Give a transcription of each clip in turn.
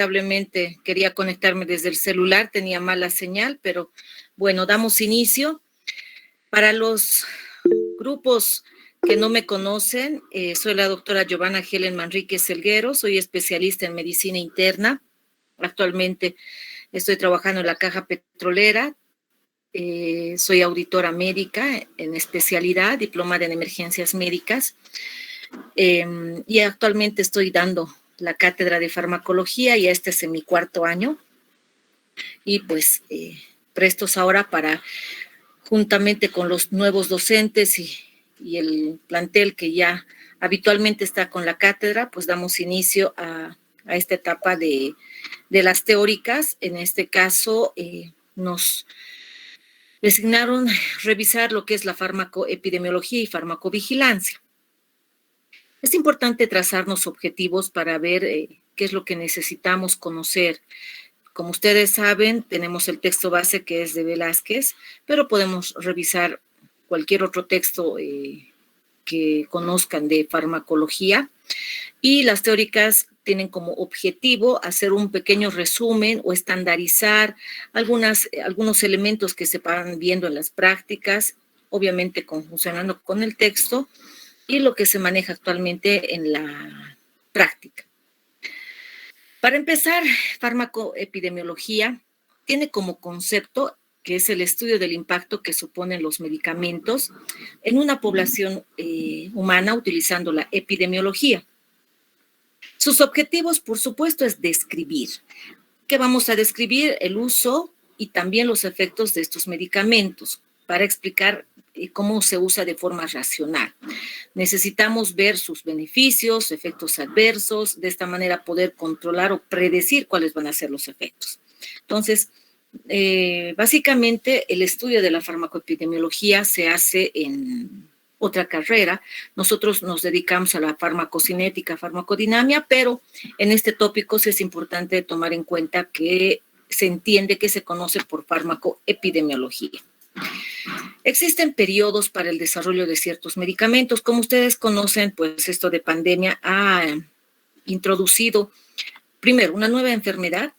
lamentablemente quería conectarme desde el celular, tenía mala señal, pero bueno, damos inicio. Para los grupos que no me conocen, soy la doctora Giovanna Helen Manríquez Selguero, soy especialista en medicina interna. Actualmente estoy trabajando en la Caja Petrolera, soy auditora médica en especialidad, diplomada en emergencias médicas, y actualmente estoy dando la cátedra de farmacología y este es en mi 4º año. Y pues prestos ahora para, juntamente con los nuevos docentes y el plantel que ya habitualmente está con la cátedra, pues damos inicio a esta etapa de las teóricas. En este caso nos designaron revisar lo que es la farmacoepidemiología y farmacovigilancia. Es importante trazarnos objetivos para ver qué es lo que necesitamos conocer. Como ustedes saben, tenemos el texto base que es de Velázquez, pero podemos revisar cualquier otro texto que conozcan de farmacología. Y las teóricas tienen como objetivo hacer un pequeño resumen o estandarizar algunos elementos que se van viendo en las prácticas, obviamente conjuncionando con el texto y lo que se maneja actualmente en la práctica. Para empezar, farmacoepidemiología tiene como concepto que es el estudio del impacto que suponen los medicamentos en una población humana utilizando la epidemiología. Sus objetivos, por supuesto, es describir. ¿Qué vamos a describir? El uso y también los efectos de estos medicamentos para explicar cómo se usa de forma racional. Necesitamos ver sus beneficios, efectos adversos, de esta manera poder controlar o predecir cuáles van a ser los efectos. Entonces, básicamente el estudio de la farmacoepidemiología se hace en otra carrera. Nosotros nos dedicamos a la farmacocinética, farmacodinamia, pero en este tópico sí es importante tomar en cuenta que se entiende que se conoce por farmacoepidemiología. Existen periodos para el desarrollo de ciertos medicamentos. Como ustedes conocen, pues esto de pandemia ha introducido, primero, una nueva enfermedad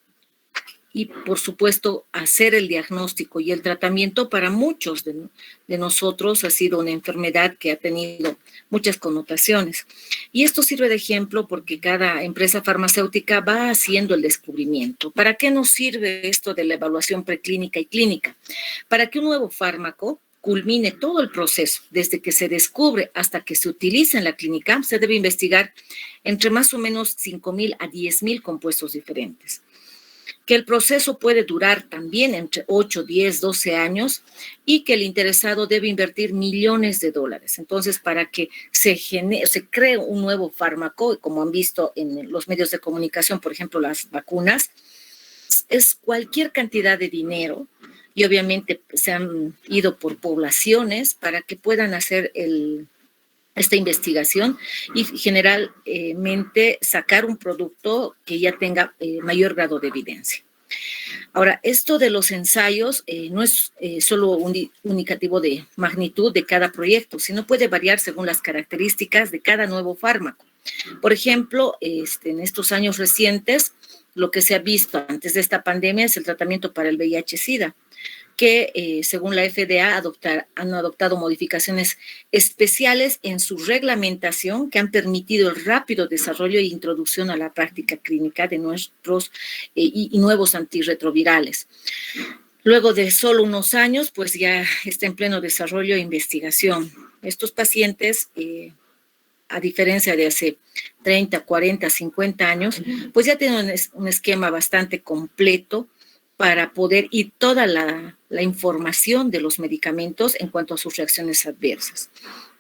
y, por supuesto, hacer el diagnóstico y el tratamiento para muchos de nosotros ha sido una enfermedad que ha tenido muchas connotaciones. Y esto sirve de ejemplo porque cada empresa farmacéutica va haciendo el descubrimiento. ¿Para qué nos sirve esto de la evaluación preclínica y clínica? Para que un nuevo fármaco culmine todo el proceso, desde que se descubre hasta que se utiliza en la clínica, se debe investigar entre más o menos 5,000 a 10,000 compuestos diferentes. Que el proceso puede durar también entre 8, 10, 12 años y que el interesado debe invertir millones de dólares. Entonces, para que se cree un nuevo fármaco, como han visto en los medios de comunicación, por ejemplo, las vacunas, es cualquier cantidad de dinero y obviamente se han ido por poblaciones para que puedan hacer esta investigación y generalmente sacar un producto que ya tenga mayor grado de evidencia. Ahora, esto de los ensayos no es solo un indicativo de magnitud de cada proyecto, sino puede variar según las características de cada nuevo fármaco. Por ejemplo, en estos años recientes, lo que se ha visto antes de esta pandemia es el tratamiento para el VIH-Sida, que según la FDA han adoptado modificaciones especiales en su reglamentación que han permitido el rápido desarrollo e introducción a la práctica clínica de nuestros y nuevos antirretrovirales. Luego de solo unos años, pues ya está en pleno desarrollo e investigación. Estos pacientes, a diferencia de hace 30, 40, 50 años, pues ya tienen un esquema bastante completo para poder ir toda la información de los medicamentos en cuanto a sus reacciones adversas.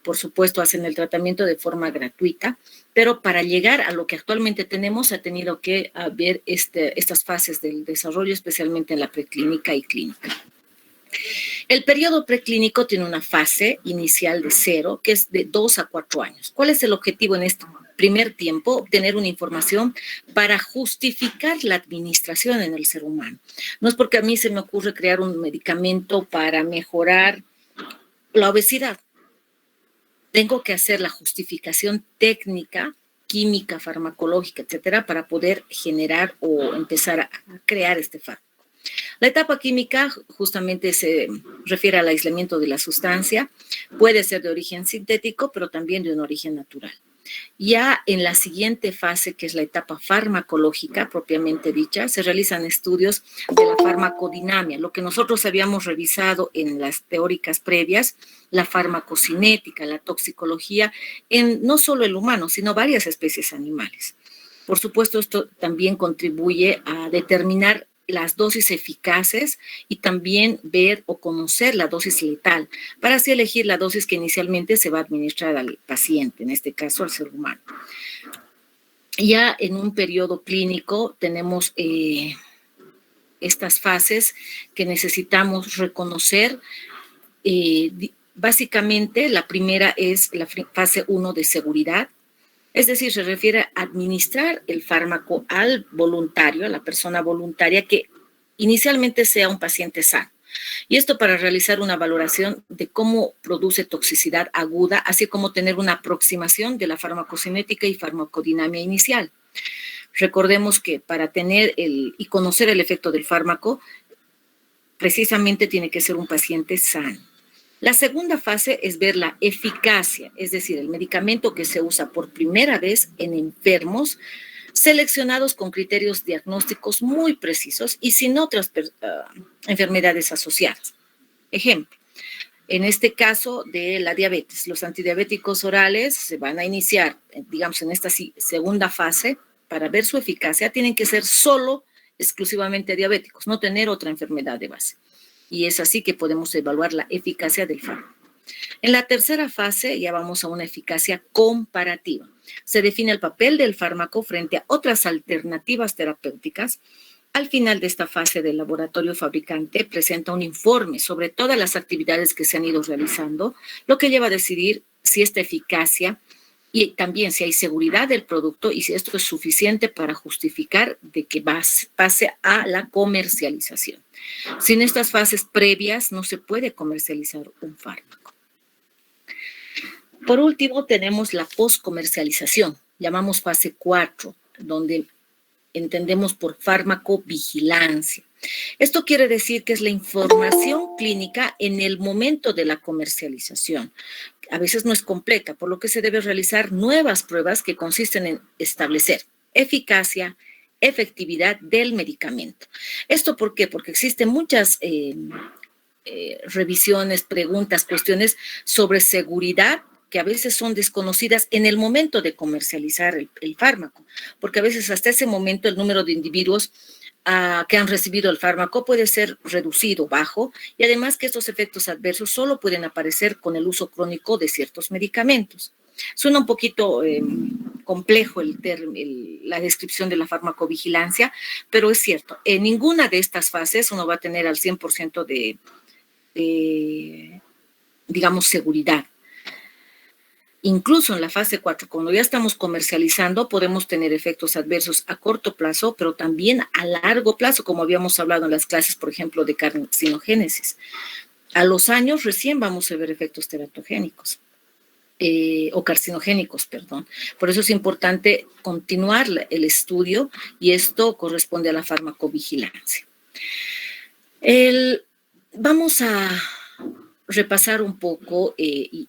Por supuesto, hacen el tratamiento de forma gratuita, pero para llegar a lo que actualmente tenemos, ha tenido que haber estas fases del desarrollo, especialmente en la preclínica y clínica. El periodo preclínico tiene una fase inicial de 0, que es de 2 a 4 años. ¿Cuál es el objetivo en este primer tiempo? Obtener una información para justificar la administración en el ser humano. No es porque a mí se me ocurre crear un medicamento para mejorar la obesidad. Tengo que hacer la justificación técnica química, farmacológica, etcétera, para poder generar o empezar a crear este fármaco. La etapa química justamente se refiere al aislamiento de la sustancia, puede ser de origen sintético, pero también de un origen natural. Ya en la siguiente fase, que es la etapa farmacológica propiamente dicha, se realizan estudios de la farmacodinamia, lo que nosotros habíamos revisado en las teóricas previas, la farmacocinética, la toxicología, en no solo el humano, sino varias especies animales. Por supuesto, esto también contribuye a determinar las dosis eficaces y también ver o conocer la dosis letal, para así elegir la dosis que inicialmente se va a administrar al paciente, en este caso al ser humano. Ya en un periodo clínico tenemos estas fases que necesitamos reconocer. Básicamente, la primera es la fase 1 de seguridad, es decir, se refiere a administrar el fármaco al voluntario, a la persona voluntaria, que inicialmente sea un paciente sano. Y esto para realizar una valoración de cómo produce toxicidad aguda, así como tener una aproximación de la farmacocinética y farmacodinamia inicial. Recordemos que para tener y conocer el efecto del fármaco, precisamente tiene que ser un paciente sano. La segunda fase es ver la eficacia, es decir, el medicamento que se usa por primera vez en enfermos seleccionados con criterios diagnósticos muy precisos y sin otras enfermedades asociadas. Ejemplo, en este caso de la diabetes, los antidiabéticos orales se van a iniciar, digamos, en esta segunda fase. Para ver su eficacia tienen que ser exclusivamente diabéticos, no tener otra enfermedad de base. Y es así que podemos evaluar la eficacia del fármaco. En la tercera fase ya vamos a una eficacia comparativa. Se define el papel del fármaco frente a otras alternativas terapéuticas. Al final de esta fase del laboratorio fabricante presenta un informe sobre todas las actividades que se han ido realizando, lo que lleva a decidir si esta eficacia y también si hay seguridad del producto y si esto es suficiente para justificar de que pase a la comercialización. Sin estas fases previas no se puede comercializar un fármaco. Por último, tenemos la poscomercialización, llamamos fase 4, donde entendemos por farmacovigilancia. Esto quiere decir que es la información clínica en el momento de la comercialización. A veces no es completa, por lo que se debe realizar nuevas pruebas que consisten en establecer eficacia, efectividad del medicamento. ¿Esto por qué? Porque existen muchas revisiones, preguntas, cuestiones sobre seguridad que a veces son desconocidas en el momento de comercializar el fármaco, porque a veces hasta ese momento el número de individuos que han recibido el fármaco puede ser reducido, bajo, y además que estos efectos adversos solo pueden aparecer con el uso crónico de ciertos medicamentos. Suena un poquito complejo la descripción de la farmacovigilancia, pero es cierto, en ninguna de estas fases uno va a tener al 100% digamos, seguridad. Incluso en la fase 4, cuando ya estamos comercializando, podemos tener efectos adversos a corto plazo, pero también a largo plazo, como habíamos hablado en las clases, por ejemplo, de carcinogénesis. A los años recién vamos a ver efectos teratogénicos, o carcinogénicos, perdón. Por eso es importante continuar el estudio y esto corresponde a la farmacovigilancia. Vamos a repasar un poco y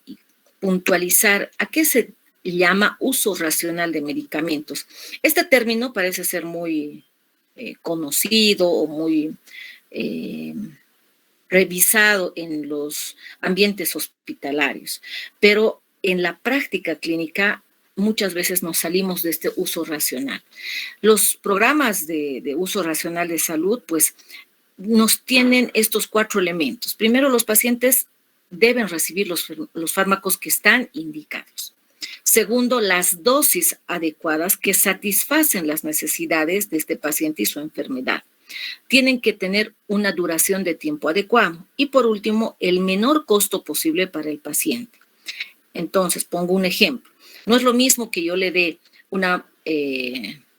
puntualizar a qué se llama uso racional de medicamentos. Este término parece ser muy conocido o muy revisado en los ambientes hospitalarios, pero en la práctica clínica muchas veces nos salimos de este uso racional. Los programas de uso racional de salud, pues, nos tienen estos 4 elementos. Primero, los pacientes deben recibir los fármacos que están indicados. Segundo, las dosis adecuadas que satisfacen las necesidades de este paciente y su enfermedad. Tienen que tener una duración de tiempo adecuado. Y por último, el menor costo posible para el paciente. Entonces, pongo un ejemplo. No es lo mismo que yo le dé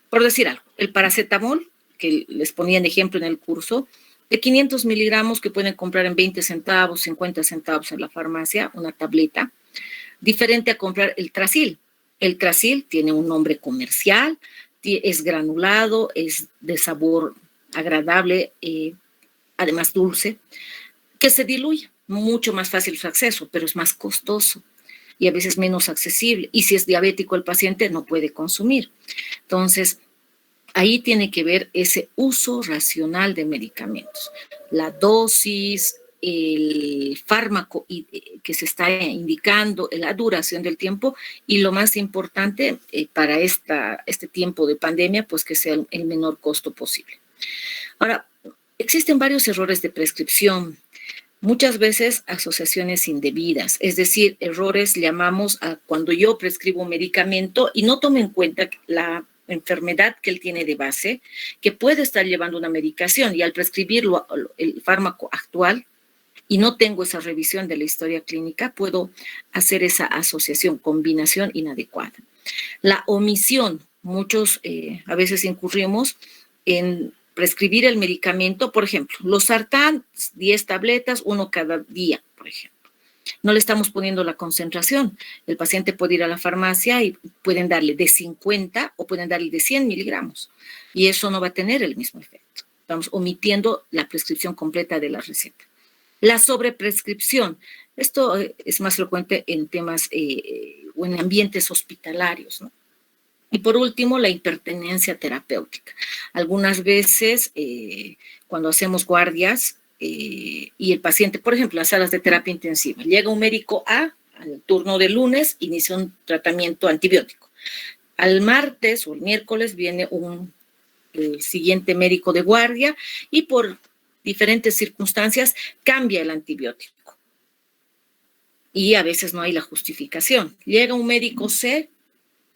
por decir algo, el paracetamol, que les ponía en ejemplo en el curso, de 500 miligramos que pueden comprar en 20 centavos, 50 centavos en la farmacia, una tableta, diferente a comprar el Tracil, El Crasil tiene un nombre comercial, es granulado, es de sabor agradable, además dulce, que se diluye, mucho más fácil su acceso, pero es más costoso y a veces menos accesible. Y si es diabético el paciente, no puede consumir. Entonces, ahí tiene que ver ese uso racional de medicamentos, la dosis, el fármaco que se está indicando, la duración del tiempo y lo más importante para este tiempo de pandemia, pues que sea el menor costo posible. Ahora, existen varios errores de prescripción, muchas veces asociaciones indebidas, es decir, errores llamamos a cuando yo prescribo un medicamento y no tomo en cuenta la enfermedad que él tiene de base, que puede estar llevando una medicación y al prescribirlo el fármaco actual y no tengo esa revisión de la historia clínica, puedo hacer esa asociación, combinación inadecuada. La omisión, muchos a veces incurrimos en prescribir el medicamento, por ejemplo, los Sartán, 10 tabletas, 1 cada día, por ejemplo. No le estamos poniendo la concentración. El paciente puede ir a la farmacia y pueden darle de 50 o pueden darle de 100 miligramos y eso no va a tener el mismo efecto. Estamos omitiendo la prescripción completa de la receta. La sobreprescripción, esto es más frecuente en temas o en ambientes hospitalarios, ¿no? Y por último, la hipertenencia terapéutica. Algunas veces, cuando hacemos guardias y el paciente, por ejemplo, las salas de terapia intensiva, llega un médico al turno de lunes, inicia un tratamiento antibiótico. Al martes o el miércoles viene el siguiente médico de guardia y por diferentes circunstancias cambia el antibiótico. Y a veces no hay la justificación. Llega un médico C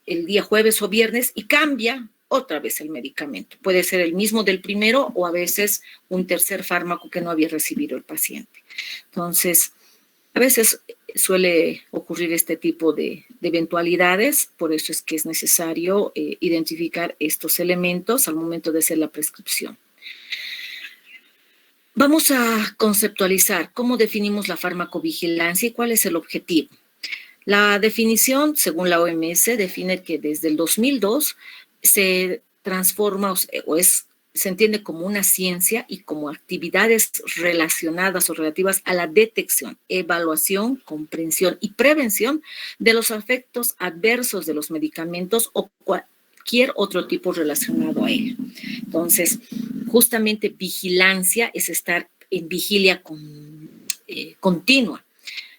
el día jueves o viernes y cambia otra vez el medicamento. Puede ser el mismo del primero o a veces un tercer fármaco que no había recibido el paciente. Entonces, a veces suele ocurrir este tipo de eventualidades, por eso es que es necesario identificar estos elementos al momento de hacer la prescripción. Vamos a conceptualizar cómo definimos la farmacovigilancia y cuál es el objetivo. La definición, según la OMS, define que desde el 2002 se transforma se entiende como una ciencia y como actividades relacionadas o relativas a la detección, evaluación, comprensión y prevención de los efectos adversos de los medicamentos o cualquier otro tipo relacionado a ello. Entonces, justamente vigilancia es estar en vigilia continua.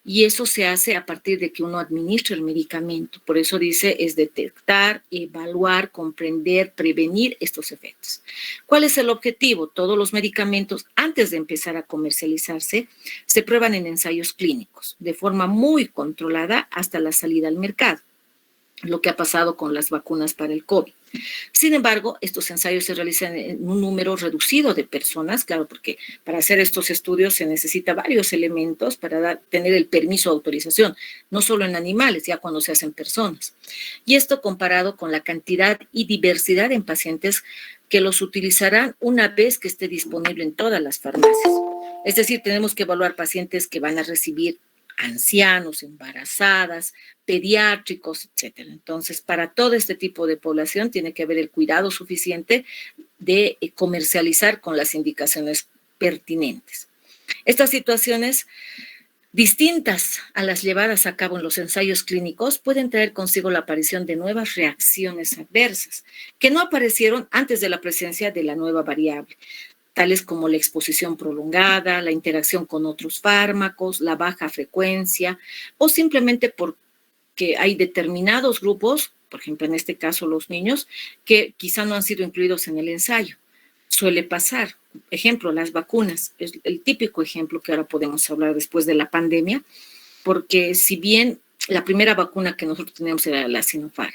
Y eso se hace a partir de que uno administra el medicamento. Por eso dice, es detectar, evaluar, comprender, prevenir estos efectos. ¿Cuál es el objetivo? Todos los medicamentos, antes de empezar a comercializarse, se prueban en ensayos clínicos, de forma muy controlada hasta la salida al mercado, lo que ha pasado con las vacunas para el COVID. Sin embargo, estos ensayos se realizan en un número reducido de personas, claro, porque para hacer estos estudios se necesita varios elementos para tener el permiso de autorización, no solo en animales, ya cuando se hacen personas. Y esto comparado con la cantidad y diversidad en pacientes que los utilizarán una vez que esté disponible en todas las farmacias. Es decir, tenemos que evaluar pacientes que van a recibir ancianos, embarazadas, pediátricos, etcétera. Entonces, para todo este tipo de población tiene que haber el cuidado suficiente de comercializar con las indicaciones pertinentes. Estas situaciones distintas a las llevadas a cabo en los ensayos clínicos pueden traer consigo la aparición de nuevas reacciones adversas que no aparecieron antes de la presencia de la nueva variable, tales como la exposición prolongada, la interacción con otros fármacos, la baja frecuencia o simplemente porque hay determinados grupos, por ejemplo en este caso los niños, que quizá no han sido incluidos en el ensayo. Suele pasar. Ejemplo, las vacunas, es el típico ejemplo que ahora podemos hablar después de la pandemia, porque si bien la primera vacuna que nosotros teníamos era la Sinopharm,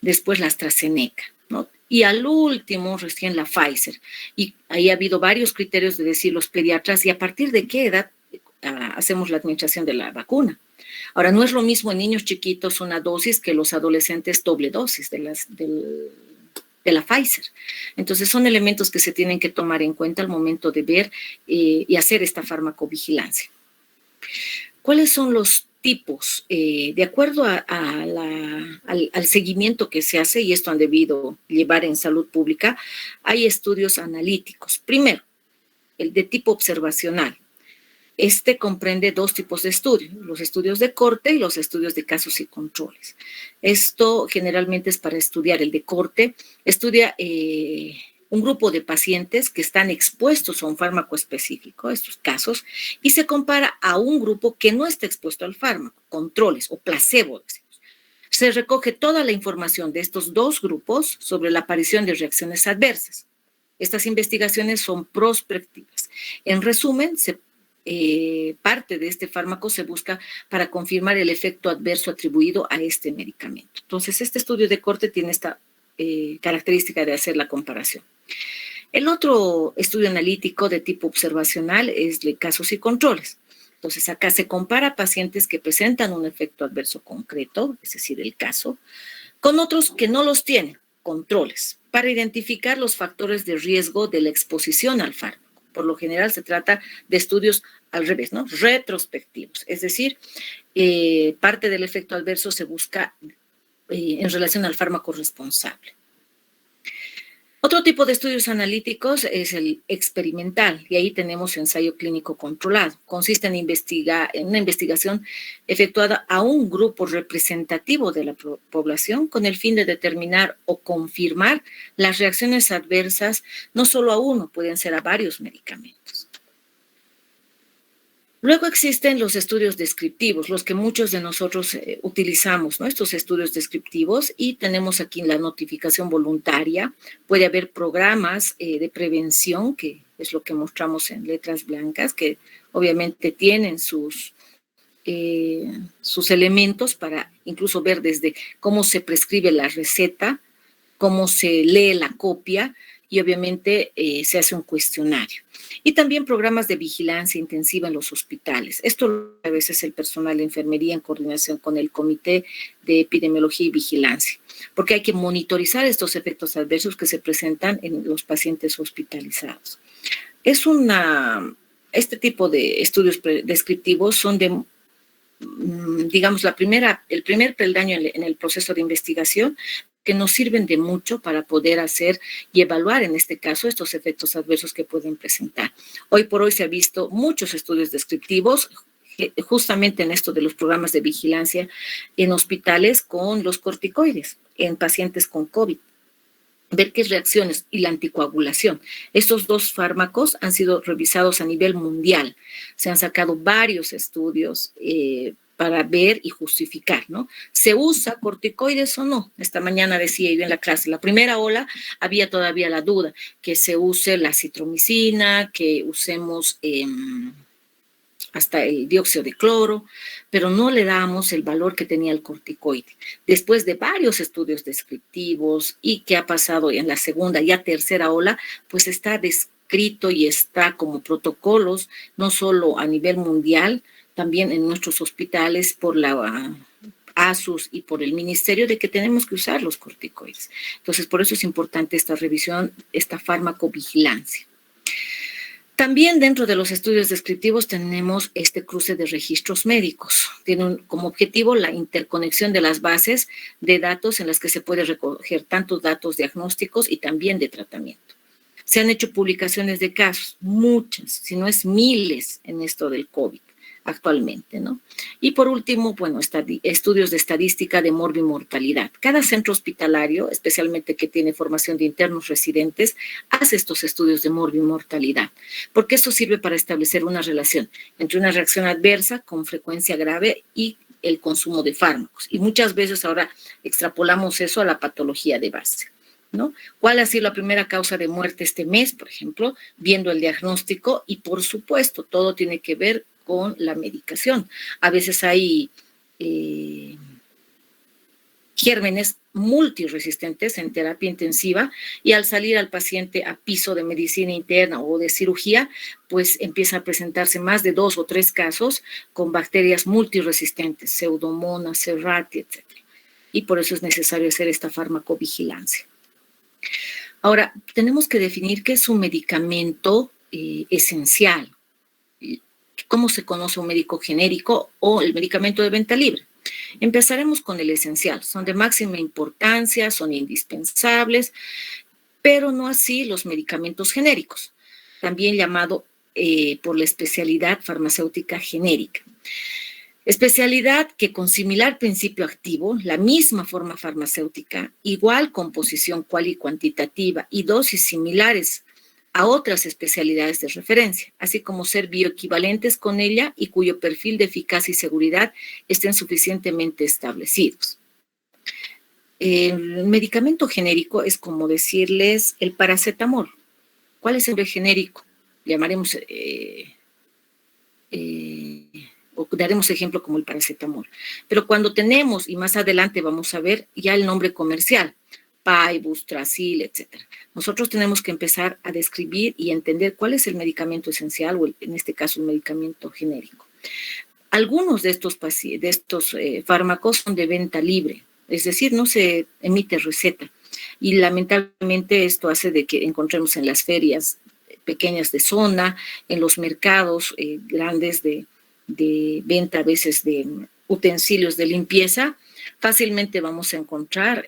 después la AstraZeneca, ¿no? Y al último recién la Pfizer. Y ahí ha habido varios criterios de decir los pediatras y a partir de qué edad hacemos la administración de la vacuna. Ahora, no es lo mismo en niños chiquitos una dosis que los adolescentes doble dosis de la Pfizer. Entonces, son elementos que se tienen que tomar en cuenta al momento de ver y hacer esta farmacovigilancia. ¿Cuáles son los tipos, de acuerdo al seguimiento que se hace, y esto han debido llevar en salud pública, hay estudios analíticos. Primero, el de tipo observacional. Este comprende dos tipos de estudios, los estudios de corte y los estudios de casos y controles. Esto generalmente es para estudiar el de corte, estudia un grupo de pacientes que están expuestos a un fármaco específico, estos casos, y se compara a un grupo que no está expuesto al fármaco, controles o placebo, decimos. Se recoge toda la información de estos dos grupos sobre la aparición de reacciones adversas. Estas investigaciones son prospectivas. En resumen, parte de este fármaco se busca para confirmar el efecto adverso atribuido a este medicamento. Entonces, este estudio de corte tiene esta característica de hacer la comparación. El otro estudio analítico de tipo observacional es de casos y controles. Entonces, acá se compara pacientes que presentan un efecto adverso concreto, es decir, el caso, con otros que no los tienen, controles, para identificar los factores de riesgo de la exposición al fármaco. Por lo general se trata de estudios al revés, ¿no? Retrospectivos, es decir, parte del efecto adverso se busca en relación al fármaco responsable. Otro tipo de estudios analíticos es el experimental, y ahí tenemos ensayo clínico controlado. Consiste en una investigación efectuada a un grupo representativo de la población con el fin de determinar o confirmar las reacciones adversas, no solo a uno, pueden ser a varios medicamentos. Luego existen los estudios descriptivos, los que muchos de nosotros utilizamos, ¿no? Estos estudios descriptivos, y tenemos aquí la notificación voluntaria. Puede haber programas de prevención, que es lo que mostramos en letras blancas, que obviamente tienen sus elementos para incluso ver desde cómo se prescribe la receta, cómo se lee la copia, y obviamente se hace un cuestionario. Y también programas de vigilancia intensiva en los hospitales. Esto a veces el personal de enfermería en coordinación con el Comité de Epidemiología y Vigilancia, porque hay que monitorizar estos efectos adversos que se presentan en los pacientes hospitalizados. Este tipo de estudios descriptivos son de, digamos, el primer peldaño en el proceso de investigación, que nos sirven de mucho para poder hacer y evaluar, en este caso, estos efectos adversos que pueden presentar. Hoy por hoy se ha visto muchos estudios descriptivos, justamente en esto de los programas de vigilancia en hospitales con los corticoides, en pacientes con COVID. Ver qué reacciones y la anticoagulación. Estos dos fármacos han sido revisados a nivel mundial. Se han sacado varios estudios para ver y justificar, ¿no? ¿Se usa corticoides o no? Esta mañana decía yo en la clase, la primera ola había todavía la duda, que se use la citromicina, que usemos hasta el dióxido de cloro, pero no le damos el valor que tenía el corticoide. Después de varios estudios descriptivos y que ha pasado en la segunda y tercera ola, pues está descrito y está como protocolos, no solo a nivel mundial, también en nuestros hospitales por la ASUS y por el ministerio, de que tenemos que usar los corticoides. Entonces, por eso es importante esta revisión, esta farmacovigilancia. También dentro de los estudios descriptivos tenemos este cruce de registros médicos. Tiene como objetivo la interconexión de las bases de datos en las que se puede recoger tantos datos diagnósticos y también de tratamiento. Se han hecho publicaciones de casos, muchas, si no es miles, en esto del COVID actualmente, ¿no? Y por último, bueno, estudios de estadística de morbimortalidad. Cada centro hospitalario, especialmente que tiene formación de internos residentes, hace estos estudios de morbimortalidad, porque esto sirve para establecer una relación entre una reacción adversa con frecuencia grave y el consumo de fármacos. Y muchas veces ahora extrapolamos eso a la patología de base, ¿no? ¿Cuál ha sido la primera causa de muerte este mes, por ejemplo? Viendo el diagnóstico, y por supuesto, todo tiene que ver con la medicación. A veces hay gérmenes multiresistentes en terapia intensiva, y al salir al paciente a piso de medicina interna o de cirugía, pues empieza a presentarse más de 2 o 3 casos con bacterias multiresistentes, Pseudomonas, Serratia, etc. Y por eso es necesario hacer esta farmacovigilancia. Ahora, tenemos que definir qué es un medicamento esencial. ¿Cómo se conoce un médico genérico o el medicamento de venta libre? Empezaremos con el esencial. Son de máxima importancia, son indispensables, pero no así los medicamentos genéricos, también llamado por la especialidad farmacéutica genérica. Especialidad que con similar principio activo, la misma forma farmacéutica, igual composición cual y cuantitativa y dosis similares a otras especialidades de referencia, así como ser bioequivalentes con ella y cuyo perfil de eficacia y seguridad estén suficientemente establecidos. El medicamento genérico es como decirles el paracetamol. ¿Cuál es el nombre genérico? Llamaremos o daremos ejemplo como el paracetamol. Pero cuando tenemos, y más adelante vamos a ver ya el nombre comercial, Paibus, Trasil, etc. Nosotros tenemos que empezar a describir y entender cuál es el medicamento esencial o en este caso el medicamento genérico. Algunos de estos fármacos son de venta libre, es decir, no se emite receta. Y lamentablemente esto hace de que encontremos en las ferias pequeñas de zona, en los mercados grandes de venta a veces de utensilios de limpieza, fácilmente vamos a encontrar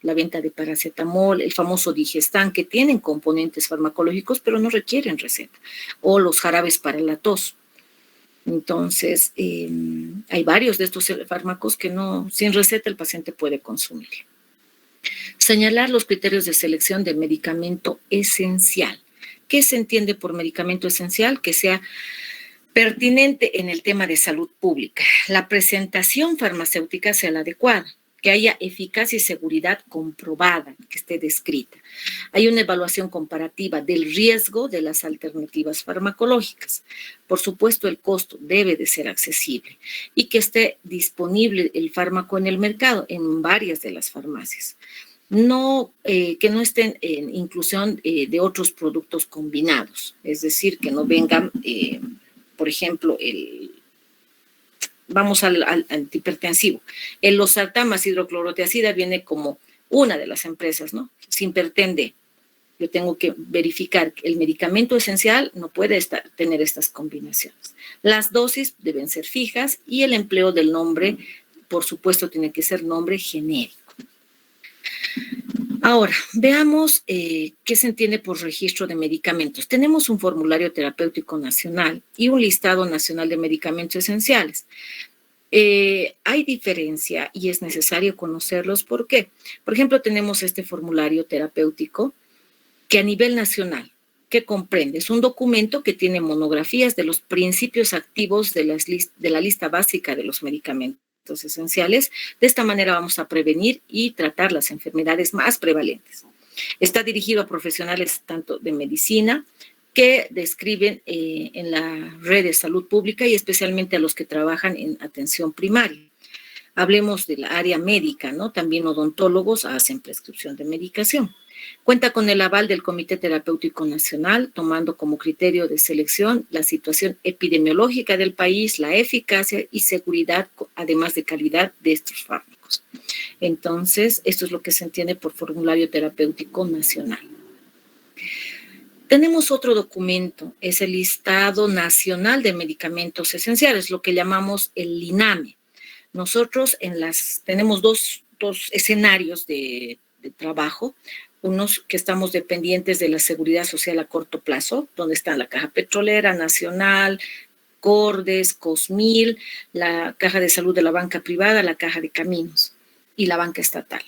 la venta de paracetamol, el famoso Digestan, que tienen componentes farmacológicos, pero no requieren receta, o los jarabes para la tos. Entonces, hay varios de estos fármacos que sin receta el paciente puede consumir. Señalar los criterios de selección del medicamento esencial. ¿Qué se entiende por medicamento esencial? Que sea pertinente en el tema de salud pública. La presentación farmacéutica sea la adecuada, que haya eficacia y seguridad comprobada, que esté descrita. Hay una evaluación comparativa del riesgo de las alternativas farmacológicas. Por supuesto, el costo debe de ser accesible y que esté disponible el fármaco en el mercado, en varias de las farmacias. Que no estén en inclusión de otros productos combinados, es decir, que no vengan, por ejemplo, vamos al antihipertensivo. El losartán más hidroclorotiazida viene como una de las empresas, ¿no? Simperten D. Yo tengo que verificar que el medicamento esencial no puede tener estas combinaciones. Las dosis deben ser fijas y el empleo del nombre, por supuesto, tiene que ser nombre genérico. Ahora, veamos qué se entiende por registro de medicamentos. Tenemos un formulario terapéutico nacional y un listado nacional de medicamentos esenciales. Hay diferencia y es necesario conocerlos. ¿Por qué? Por ejemplo, tenemos este formulario terapéutico que a nivel nacional, ¿qué comprende? Es un documento que tiene monografías de los principios activos de la lista básica de los medicamentos esenciales. De esta manera vamos a prevenir y tratar las enfermedades más prevalentes. Está dirigido a profesionales tanto de medicina que describen en la red de salud pública y especialmente a los que trabajan en atención primaria. Hablemos de la área médica, ¿no? También odontólogos hacen prescripción de medicación. Cuenta con el aval del Comité Terapéutico Nacional, tomando como criterio de selección la situación epidemiológica del país, la eficacia y seguridad, además de calidad de estos fármacos. Entonces, esto es lo que se entiende por formulario terapéutico nacional. Tenemos otro documento, es el Listado Nacional de Medicamentos Esenciales, lo que llamamos el LINAME. Nosotros tenemos dos escenarios de trabajo, unos que estamos dependientes de la seguridad social a corto plazo, donde está la Caja Petrolera Nacional, Cordes, Cosmil, la Caja de Salud de la banca privada, la Caja de Caminos y la banca estatal.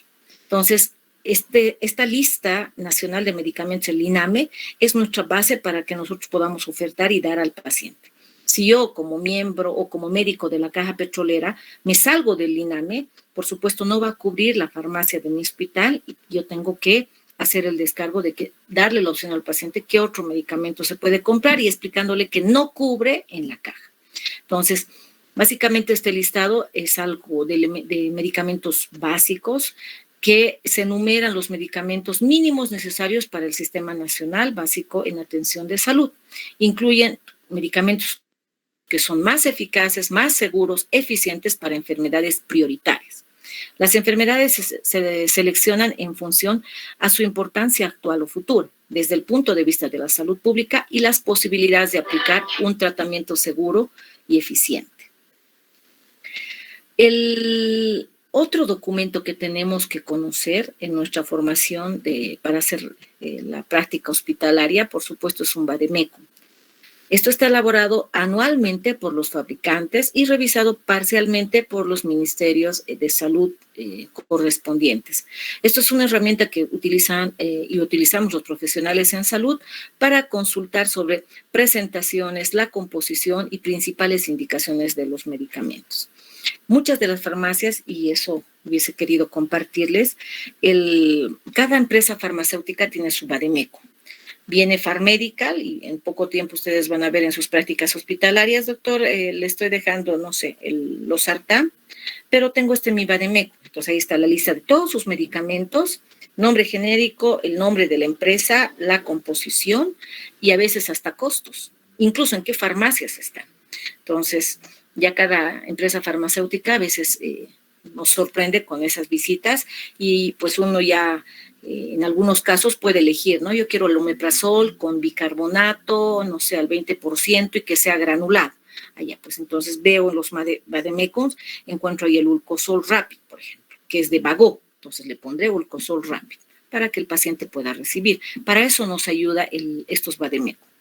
Entonces, esta lista nacional de medicamentos, el INAME, es nuestra base para que nosotros podamos ofertar y dar al paciente. Si yo como miembro o como médico de la Caja Petrolera me salgo del INAME, por supuesto no va a cubrir la farmacia de mi hospital y yo tengo que hacer el descargo de que darle la opción al paciente qué otro medicamento se puede comprar y explicándole que no cubre en la caja. Entonces, básicamente este listado es algo de medicamentos básicos que se enumeran los medicamentos mínimos necesarios para el Sistema Nacional Básico en Atención de Salud. Incluyen medicamentos que son más eficaces, más seguros, eficientes para enfermedades prioritarias. Las enfermedades se seleccionan en función a su importancia actual o futura. desde el punto de vista de la salud pública y las posibilidades de aplicar un tratamiento seguro y eficiente. El otro documento que tenemos que conocer en nuestra formación para hacer la práctica hospitalaria, por supuesto, es un vademecum. Esto está elaborado anualmente por los fabricantes y revisado parcialmente por los ministerios de salud correspondientes. Esto es una herramienta que utilizamos los profesionales en salud para consultar sobre presentaciones, la composición y principales indicaciones de los medicamentos. Muchas de las farmacias, y eso hubiese querido compartirles, cada empresa farmacéutica tiene su vademecum. Viene Farmedical y en poco tiempo ustedes van a ver en sus prácticas hospitalarias, doctor, le estoy dejando, no sé, los Sartán, pero tengo mi vademecum. Entonces ahí está la lista de todos sus medicamentos, nombre genérico, el nombre de la empresa, la composición y a veces hasta costos, incluso en qué farmacias están. Entonces, ya cada empresa farmacéutica a veces nos sorprende con esas visitas y pues uno ya en algunos casos puede elegir, ¿no? Yo quiero el omeprazol con bicarbonato, no sé, al 20% y que sea granulado. Allá, pues entonces veo en los vademecums, encuentro ahí el Ulcosol Rapid, por ejemplo, que es de Bagó. Entonces le pondré Ulcosol Rapid para que el paciente pueda recibir. Para eso nos ayuda estos vademecums.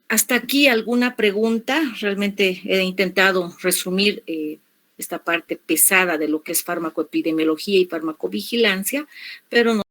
Hasta aquí alguna pregunta. Realmente he intentado resumir esta parte pesada de lo que es farmacoepidemiología y farmacovigilancia, pero no